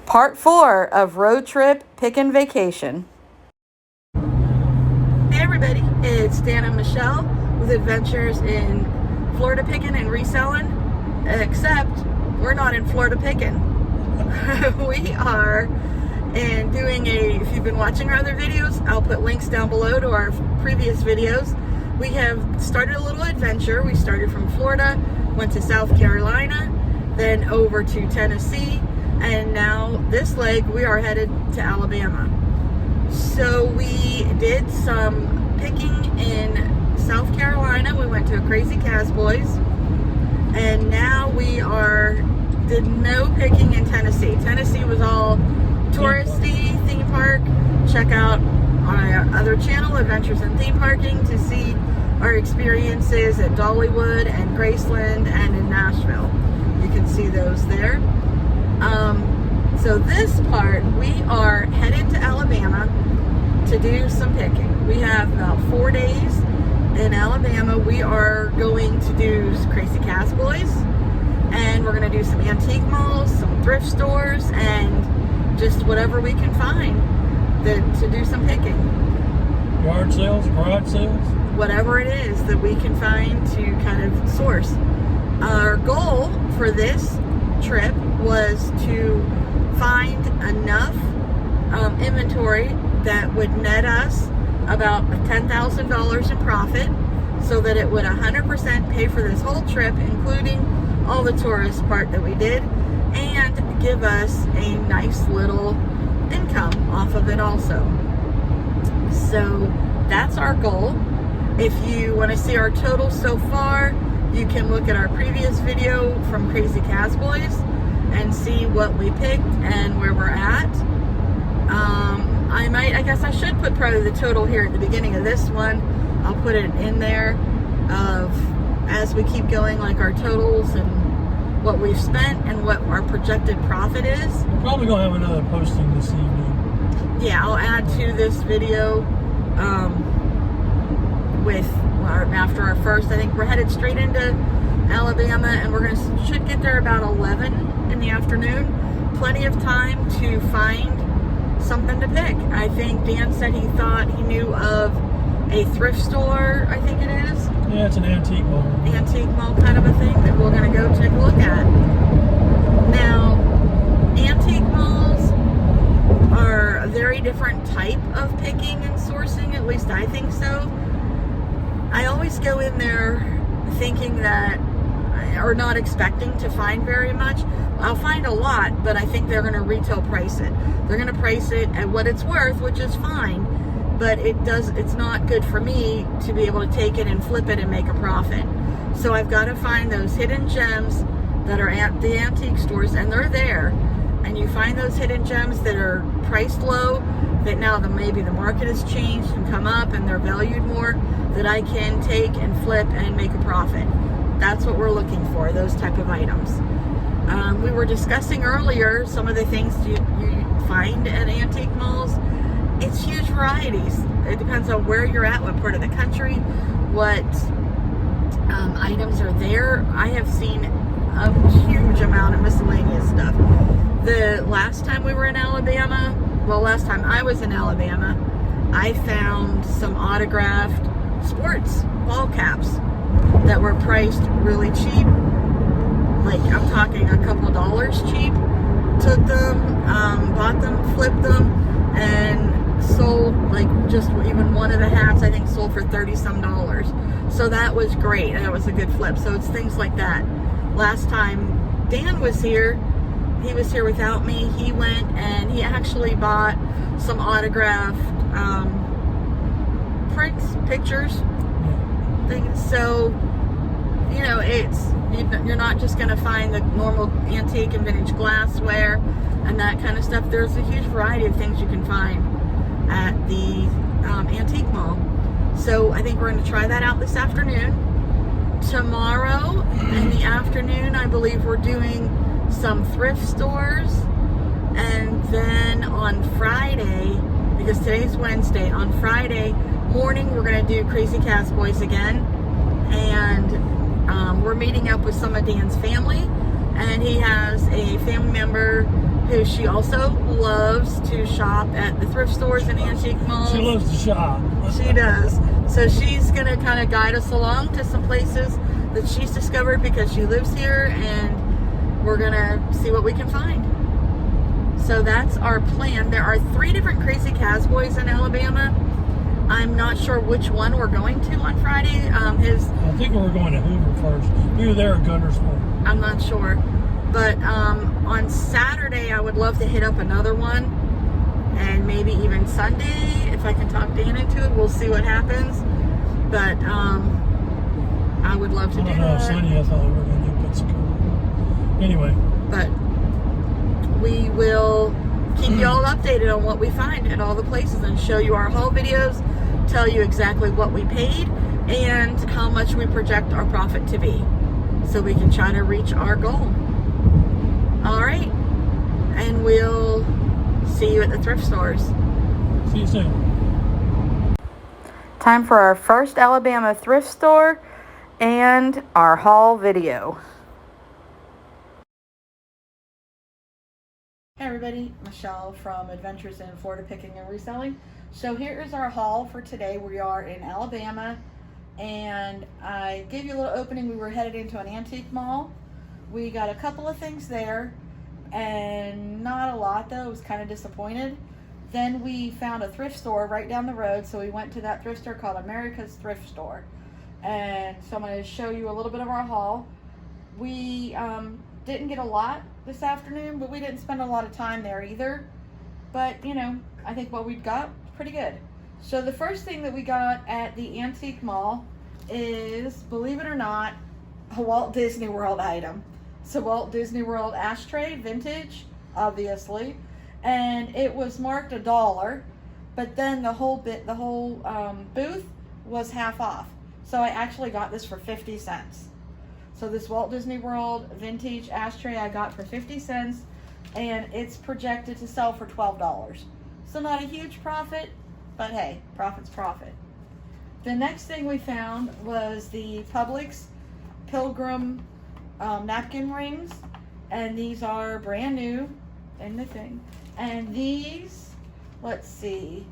Part 4 of Road Trip Pickin' Vacation. Hey everybody, it's Dan and Michelle with adventures in Florida picking and reselling, except we're not in Florida picking. We are doing if you've been watching our other videos, I'll put links down below to our previous videos. We have started a little adventure. We started from Florida, went to South Carolina, then over to Tennessee, and now this leg we are headed to Alabama. So we did some picking in South Carolina. We went to a Crazy Cowboys, and now we did no picking in Tennessee. Tennessee was all touristy, theme park. Check out our other channel, Adventures in Theme Parking, to see our experiences at Dollywood and Graceland and in Nashville. You can see those there. So this part, we are headed to Alabama to do some picking. We have about 4 days in Alabama. We are going to do Crazy Cowboys, and we're going to do some antique malls, some thrift stores, and just whatever we can find to do some picking. Yard sales, garage sales? Whatever it is that we can find to kind of source. Our goal for this trip was to find enough inventory that would net us about $10,000 in profit, so that it would 100% pay for this whole trip, including all the tourist part that we did, and give us a nice little income off of it also. So that's our goal. If you want to see our total so far, you can look at our previous video from Crazy Cowboys and see what we picked and where we're at. I guess I should put probably the total here at the beginning of this one. I'll put it in there of as we keep going, like our totals and what we've spent and what our projected profit is. We're probably going to have another posting this evening. Yeah, I'll add to this video after our first. I think we're headed straight into Alabama, and should get there about 11 in the afternoon. Plenty of time to find something to pick. I think Dan said he thought he knew of a thrift store, I think it is. Yeah, it's an antique mall. Antique mall kind of a thing that we're going to go take a look at. Now, antique malls are a very different type of picking and sourcing, at least I think so. I always go in there thinking that, or not expecting to find very much. I'll find a lot, but I think they're going to retail price it. They're going to price it at what it's worth, which is fine, but it's not good for me to be able to take it and flip it and make a profit. So I've got to find those hidden gems that are at the antique stores, and they're there. And you find those hidden gems that are priced low, that now maybe the market has changed and come up and they're valued more, that I can take and flip and make a profit. That's what we're looking for, those type of items. We were discussing earlier some of the things you find at antique malls. It's huge varieties. It depends on where you're at, what part of the country, what items are there. I have seen a huge amount of miscellaneous stuff. The last time we were in Alabama, last time I was in Alabama, I found some autographed sports ball caps that were priced really cheap. Like, I'm talking a couple dollars cheap. Took them, bought them, flipped them, and sold, like, just even one of the hats I think sold for $30-some. So that was great. That was a good flip. So it's things like that. Last time Dan was here, he was here without me. He went and he actually bought some autographed prints, pictures, things. So, you know, you're not just going to find the normal antique and vintage glassware and that kind of stuff. There's a huge variety of things you can find at the antique mall. So I think we're going to try that out this afternoon. Tomorrow in the afternoon, I believe we're doing some thrift stores. And then on Friday, because today's Wednesday, on Friday morning, we're going to do Crazy Cowboys again. And we're meeting up with some of Dan's family, and he has a family member who she also loves to shop at the thrift stores and antique malls. She loves to shop. She does. So she's going to kind of guide us along to some places that she's discovered because she lives here, and we're going to see what we can find. So that's our plan. There are 3 different Crazy Cowboys in Alabama. I'm not sure which one we're going to on Friday. I think we were going to Hoover first. We were there at Gunnersville. I'm not sure. But on Saturday, I would love to hit up another one. And maybe even Sunday, if I can talk Dan into it. We'll see what happens. But I would love to do that. Sunday I thought we were going to do Pensacola. Anyway. But we will keep you all updated on what we find at all the places and show you our haul videos, tell you exactly what we paid and how much we project our profit to be, so we can try to reach our goal. All right, and we'll see you at the thrift stores. See you soon. Time for our first Alabama thrift store and our haul video. Hey everybody, Michelle from Adventures in Florida Picking and Reselling. So here is our haul for today. We are in Alabama, and I gave you a little opening. We were headed into an antique mall. We got a couple of things there, and not a lot though. I was kind of disappointed. Then we found a thrift store right down the road, so we went to that thrift store called America's Thrift Store. And so I'm going to show you a little bit of our haul. We didn't get a lot this afternoon, but we didn't spend a lot of time there either. But, you know, I think what we got was pretty good. So the first thing that we got at the antique mall is, believe it or not, a Walt Disney World item. It's a Walt Disney World ashtray, vintage, obviously. And it was marked $1, but then the whole booth was half off. So I actually got this for 50 cents. So this Walt Disney World vintage ashtray I got for 50 cents, and it's projected to sell for $12. So not a huge profit, but hey, profit's profit. The next thing we found was the Publix Pilgrim napkin rings, and these are brand new in the thing. And these, let's see,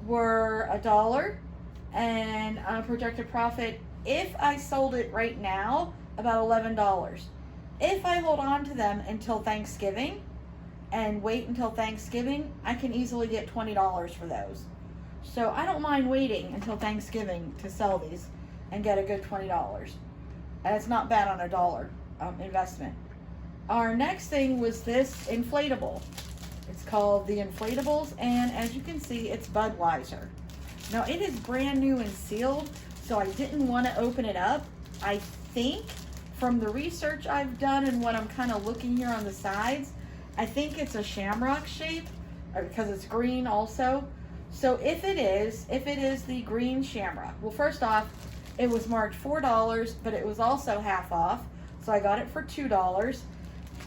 were $1, and projected profit, if I sold it right now, about $11. If I hold on to them until Thanksgiving and wait until Thanksgiving, I can easily get $20 for those. So I don't mind waiting until Thanksgiving to sell these and get a good $20. And it's not bad on $1 investment. Our next thing was this inflatable. It's called the Inflatables, and as you can see, it's Budweiser. Now it is brand new and sealed, so I didn't want to open it up. I think from the research I've done and what I'm kind of looking here on the sides, I think it's a shamrock shape because it's green also. So if it is the green shamrock, well, first off, it was marked $4, but it was also half off. So I got it for $2,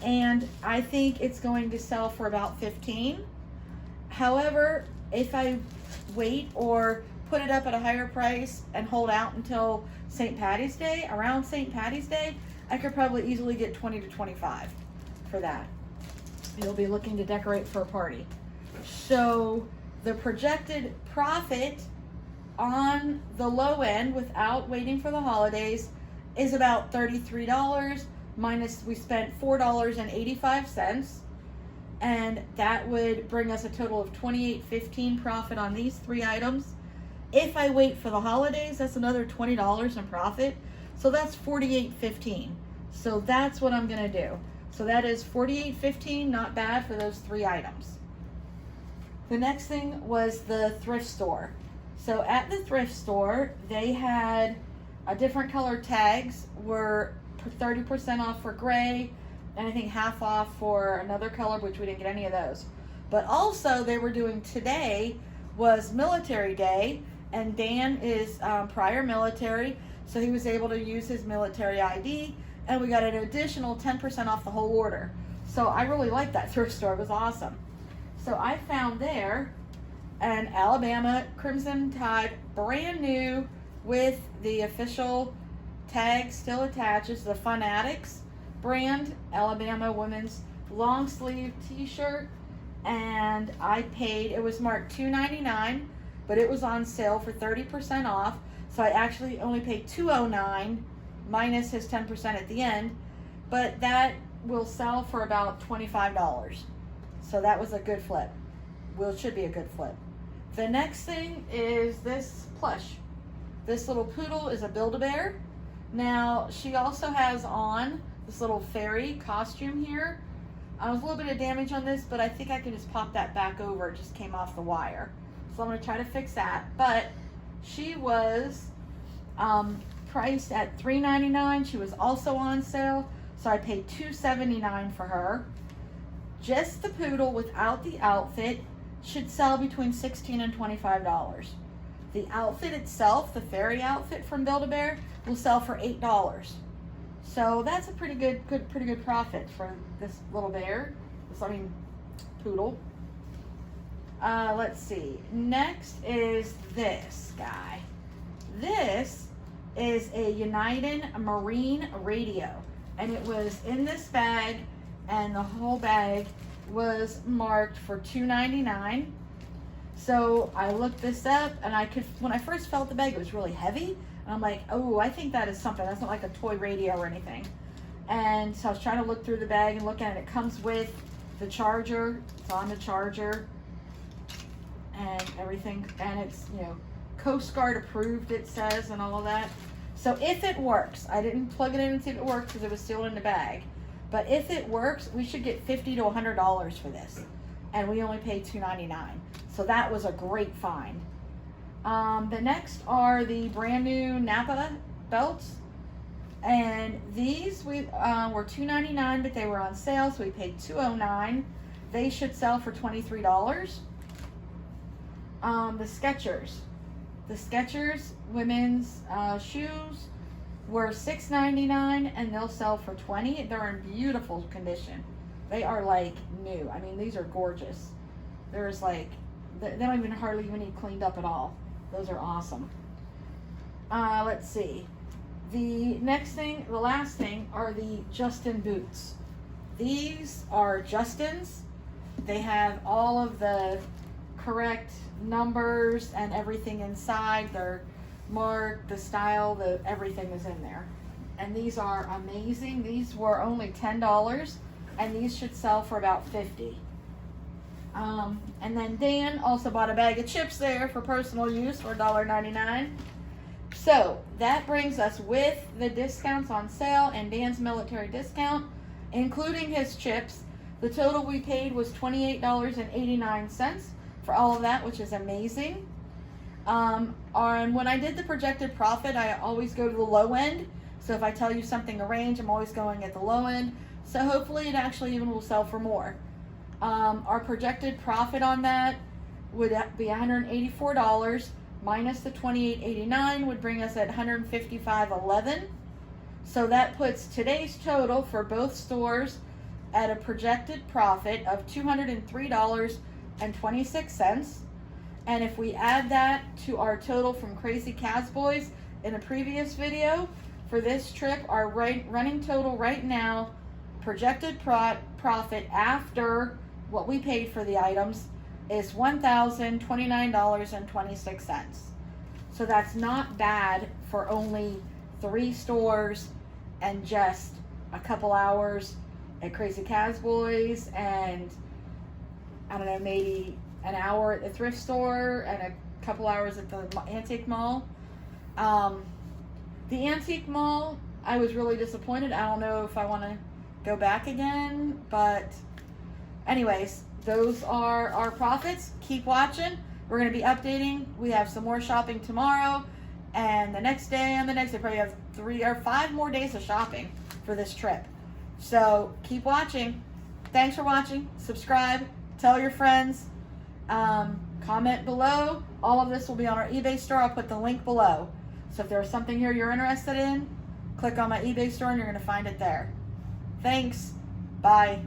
and I think it's going to sell for about $15. However, if I wait or put it up at a higher price and hold out until St. Patty's Day, around St. Patty's Day, I could probably easily get 20 to 25 for that. You'll be looking to decorate for a party. So the projected profit on the low end without waiting for the holidays is about $33 minus we spent $4.85, and that would bring us a total of $28.15 profit on these 3 items. If I wait for the holidays, that's another $20 in profit. So that's $48.15. So that's what I'm going to do. So that is $48.15, not bad for those 3 items. The next thing was the thrift store. So at the thrift store, they had different color tags were 30% off for gray, and I think half off for another color, which we didn't get any of those. But also they were doing today was Military Day, and Dan is prior military, so he was able to use his military ID, and we got an additional 10% off the whole order. So I really liked that thrift store. It was awesome. So I found there an Alabama Crimson Tide brand new with the official tag still attaches, the Fanatics brand, Alabama women's long sleeve t-shirt, and I paid, it was marked $2.99, but it was on sale for 30% off. So I actually only paid $2.09 minus his 10% at the end, but that will sell for about $25. So that was a good flip. Well, it should be a good flip. The next thing is this plush. This little poodle is a Build-A-Bear. Now, she also has on this little fairy costume here. There's a little bit of damage on this, but I think I can just pop that back over. It just came off the wire. So I'm gonna try to fix that. But she was priced at $3.99. She was also on sale, so I paid $2.79 for her. Just the poodle without the outfit should sell between $16 and $25. The outfit itself, the fairy outfit from Build-A-Bear, will sell for $8. So that's a pretty good profit for this little bear. Poodle. Let's see. Next is this guy. This is a United Marine radio, and it was in this bag, and the whole bag was marked for $2.99. So I looked this up, and when I first felt the bag, it was really heavy, and I'm like, oh, I think that is something. That's not like a toy radio or anything. And so I was trying to look through the bag and look at it. It comes with the charger. It's on the charger and everything, and it's, you know, Coast Guard approved, it says, and all of that. So if it works, I didn't plug it in and see if it works because it was still in the bag, but if it works, we should get $50 to $100 for this, and we only paid $2.99. So that was a great find. The next are the brand new Napa belts, and these were $2.99, but they were on sale, so we paid $2.09. They should sell for $23. The Skechers women's shoes were $6.99, and they'll sell for $20. They're in beautiful condition. They are like new. I mean, these are gorgeous. There's like, they don't even hardly even need cleaned up at all. Those are awesome. Let's see. The last thing are the Justin boots. These are Justin's. They have all of the correct numbers and everything inside. They're marked, the style, everything is in there. And these are amazing. These were only $10, and these should sell for about $50. And then Dan also bought a bag of chips there for personal use for $1.99. So that brings us, with the discounts on sale and Dan's military discount, including his chips, the total we paid was $28.89 for all of that, which is amazing. And when I did the projected profit, I always go to the low end. So if I tell you something, a range, I'm always going at the low end. So hopefully it actually even will sell for more. Our projected profit on that would be $184 minus the $28.89 would bring us at $155.11. So that puts today's total for both stores at a projected profit of $203.26. And if we add that to our total from Crazy Cazboys in a previous video, for this trip, our running total right now, projected profit after what we paid for the items, is $1,029.26. So that's not bad for only 3 stores and just a couple hours at Crazy Cazboys, and I don't know, maybe an hour at the thrift store and a couple hours at the antique mall. The antique mall, I was really disappointed. I don't know if I want to go back again, but anyways, those are our profits. Keep watching. We're going to be updating. We have some more shopping tomorrow, and the next day and the next day, probably have 3 or 5 more days of shopping for this trip. So keep watching. Thanks for watching. Subscribe. Tell your friends. Comment below. All of this will be on our eBay store. I'll put the link below. So if there's something here you're interested in, click on my eBay store and you're going to find it there. Thanks. Bye.